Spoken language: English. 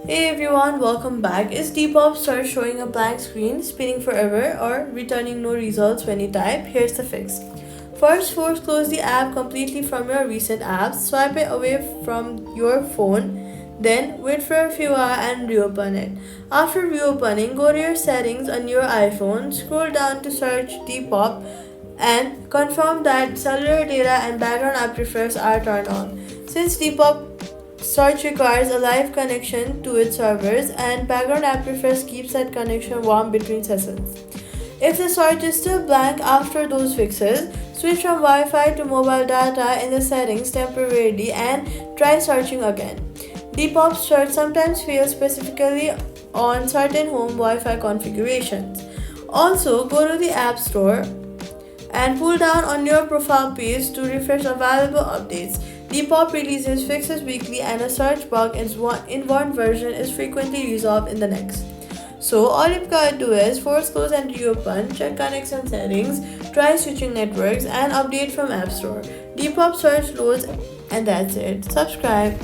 Hey everyone, welcome back. Is Depop search showing a blank screen, spinning forever, or returning no results when you type? Here's the fix. First, force close the app completely from your recent apps, swipe it away from your phone, then wait for a few hours and reopen it. After reopening, go to your settings on your iPhone, scroll down to search Depop, and confirm that cellular data and background app refresh are turned on. Since Depop search requires a live connection to its servers, and background app refresh keeps that connection warm between sessions. If the search is still blank after those fixes, switch from Wi-Fi to mobile data in the settings temporarily and try searching again. Depop search sometimes fails specifically on certain home Wi-Fi configurations. Also, go to the App Store and pull down on your profile page to refresh available updates. Depop releases fixes weekly, and a search bug in one version is frequently resolved in the next. So all you've got to do is force close and reopen, check connection settings, try switching networks, and update from App Store. Depop search loads, and that's it. Subscribe.